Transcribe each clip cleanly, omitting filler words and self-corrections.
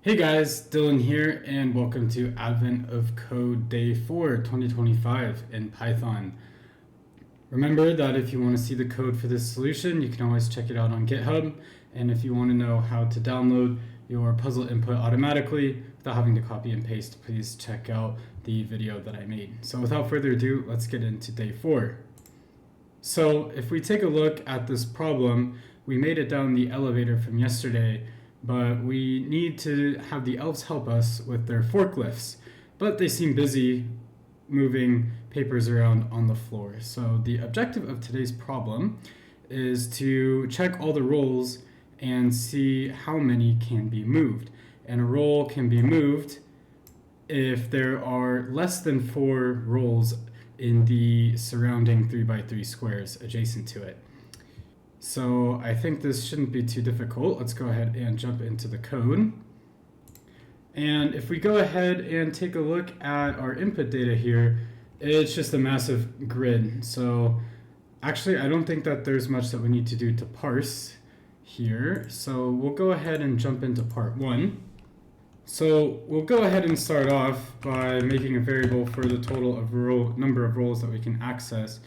Hey guys, Dylan here, and welcome to Advent of Code Day 4, 2025 in Python. Remember that if you want to see the code for this solution, you can always check it out on GitHub, and if you want to know how to download your puzzle input automatically without having to copy and paste, please check out the video that I made. So without further ado, let's get into Day 4. So if we take a look at this problem, we made it down the elevator from yesterday, but we need to have the elves help us with their forklifts, but they seem busy moving papers around on the floor. So the objective of today's problem is to check all the rolls and see how many can be moved. And a roll can be moved if there are less than 4 rolls in the surrounding 3x3 squares adjacent to it. So I think this shouldn't be too difficult. Let's go ahead and jump into the code. And if we go ahead and take a look at our input data here, it's just a massive grid. So actually, I don't think that there's much that we need to do to parse here. So we'll go ahead and jump into part 1. So we'll go ahead and start off by making a variable for the total of number of rows that we can access.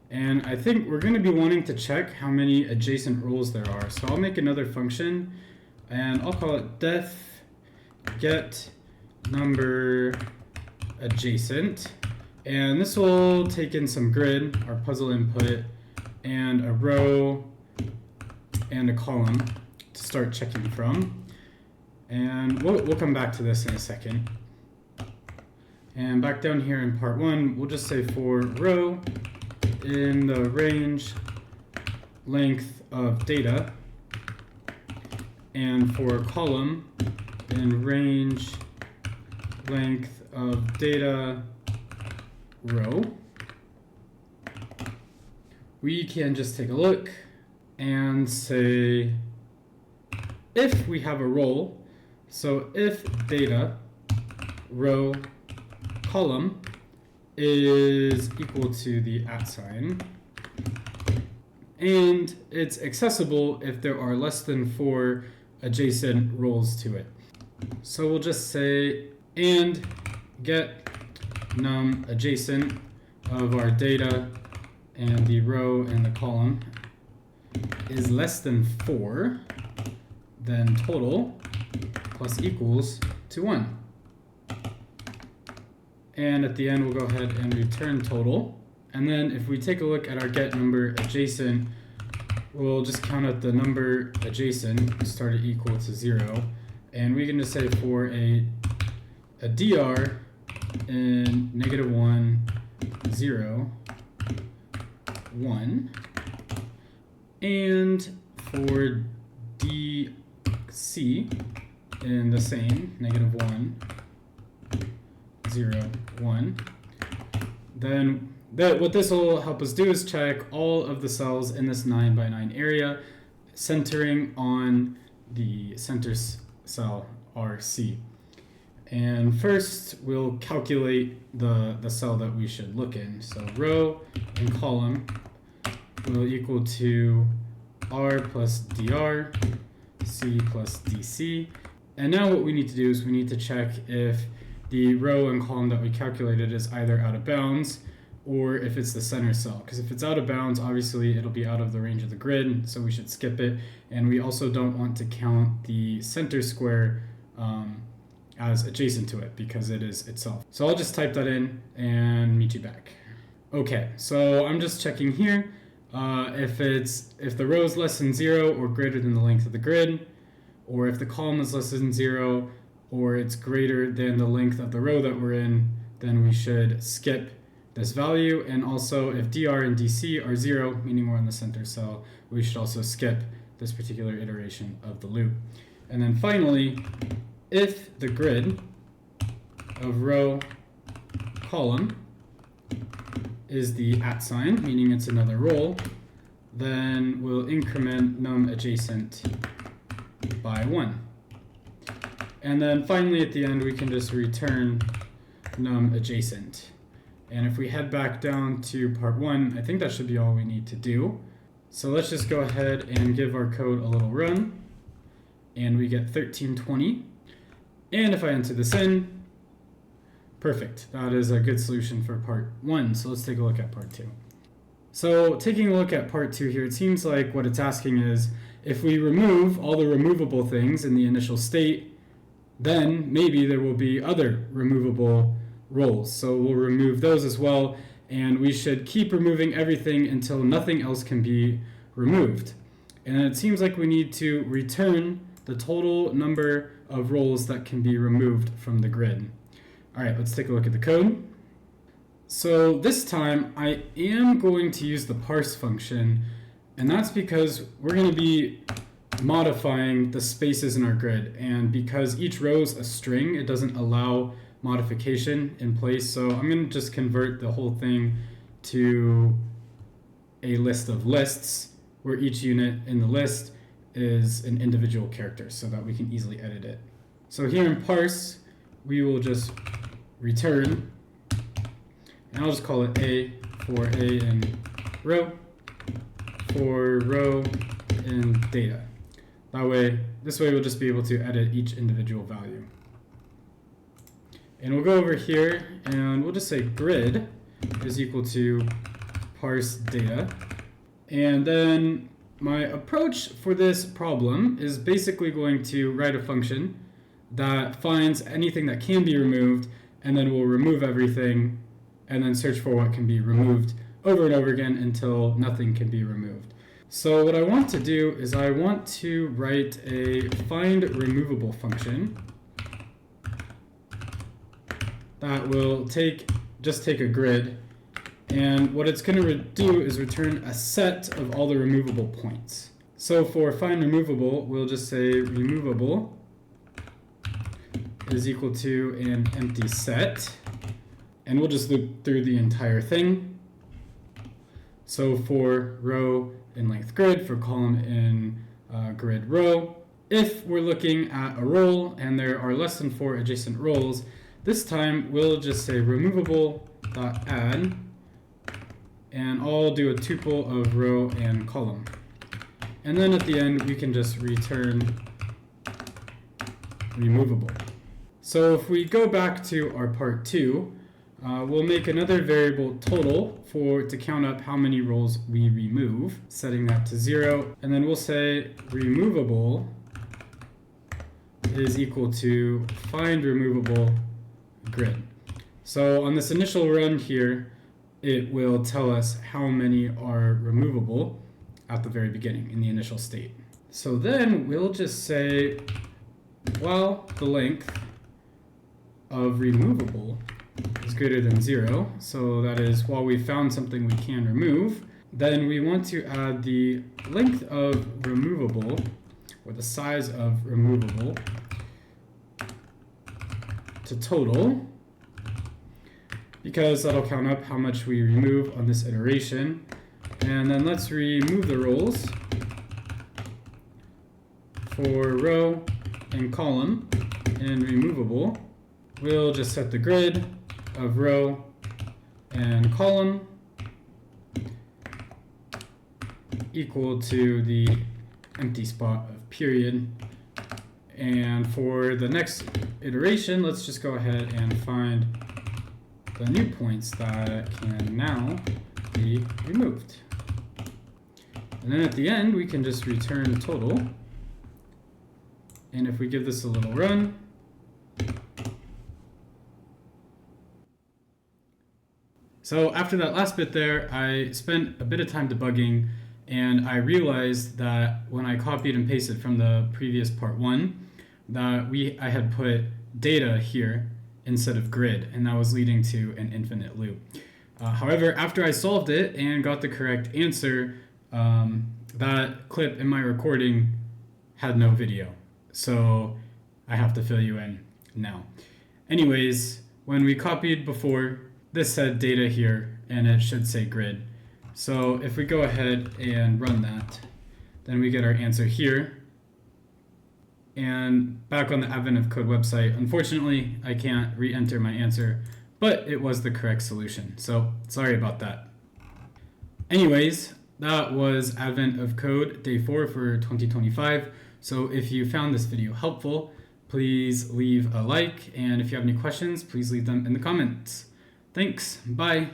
And I think we're going to be wanting to check how many adjacent rows there are. So I'll make another function, and I'll call it def get number adjacent. And this will take in some grid, our puzzle input, and a row and a column to start checking from. And we'll come back to this in a second. And back down here in part 1, we'll just say for row in the range length of data, and for column in range length of data row. We can just take a look and say if we have a roll, so if data row column is equal to the @, and it's accessible if there are less than 4 adjacent rows to it. So we'll just say and get num adjacent of our data and the row and the column is less than 4, then total plus equals to 1. And at the end, we'll go ahead and return total. And then if we take a look at our get number adjacent, we'll just count out the number adjacent, start it equal to 0. And we can just say for a dr in -1, 0, 1. And for dc in the same, -1, 0, 1. Then what this will help us do is check all of the cells in this 9x9 area, centering on the center cell RC. And first, we'll calculate the cell that we should look in. So row and column will equal to R plus dr, C plus dc. And now what we need to do is we need to check if the row and column that we calculated is either out of bounds or if it's the center cell. Because if it's out of bounds, obviously it'll be out of the range of the grid, so we should skip it. And we also don't want to count the center square as adjacent to it because it is itself. So I'll just type that in and meet you back. Okay, so I'm just checking here if the row is less than 0 or greater than the length of the grid, or if the column is less than 0 or it's greater than the length of the row that we're in, then we should skip this value. And also if dr and dc are 0, meaning we're in the center cell, we should also skip this particular iteration of the loop. And then finally, if the grid of row column is the @, meaning it's another roll, then we'll increment num adjacent by 1. And then finally at the end, we can just return num adjacent. And if we head back down to part 1, I think that should be all we need to do. So let's just go ahead and give our code a little run. And we get 1320. And if I enter this in, perfect. That is a good solution for part 1. So let's take a look at part 2. So taking a look at part 2 here, it seems like what it's asking is, if we remove all the removable things in the initial state, then maybe there will be other removable roles. So we'll remove those as well, and we should keep removing everything until nothing else can be removed. And it seems like we need to return the total number of roles that can be removed from the grid. All right, let's take a look at the code. So this time I am going to use the parse function, and that's because we're going to be modifying the spaces in our grid. And because each row is a string, it doesn't allow modification in place. So I'm going to just convert the whole thing to a list of lists, where each unit in the list is an individual character so that we can easily edit it. So here in parse, we will just return, and I'll just call it A for A in row, for row in data. This way we'll just be able to edit each individual value. And we'll go over here and we'll just say grid is equal to parse data. And then my approach for this problem is basically going to write a function that finds anything that can be removed, and then we'll remove everything and then search for what can be removed over and over again until nothing can be removed. So what I want to do is I want to write a find removable function that will just take a grid, and what it's going to do is return a set of all the removable points. So for find removable, we'll just say removable is equal to an empty set, and we'll just loop through the entire thing. So for row in length grid, for column in grid row, if we're looking at a role and there are less than 4 adjacent roles, this time we'll just say removable.add, and I'll do a tuple of row and column. And then at the end, we can just return removable. So if we go back to our part 2, we'll make another variable total to count up how many roles we remove, setting that to 0. And then we'll say removable is equal to find removable grid. So on this initial run here, it will tell us how many are removable at the very beginning in the initial state. So then we'll just say, while the length of removable is greater than 0, so that is while we found something we can remove, then we want to add the length of removable, or the size of removable, to total, because that'll count up how much we remove on this iteration. And then let's remove the roles for row and column and removable. We'll just set the grid of row and column equal to the empty spot of period. And for the next iteration, let's just go ahead and find the new points that can now be removed. And then at the end, we can just return total. And if we give this a little run, so after that last bit there, I spent a bit of time debugging, and I realized that when I copied and pasted from the previous part 1, that I had put data here instead of grid, and that was leading to an infinite loop. However, after I solved it and got the correct answer, that clip in my recording had no video. So I have to fill you in now. Anyways, when we copied before, this said data here, and it should say grid. So if we go ahead and run that, then we get our answer here. And back on the Advent of Code website, unfortunately, I can't re-enter my answer, but it was the correct solution. So sorry about that. Anyways, that was Advent of Code Day 4 for 2025. So if you found this video helpful, please leave a like. And if you have any questions, please leave them in the comments. Thanks. Bye.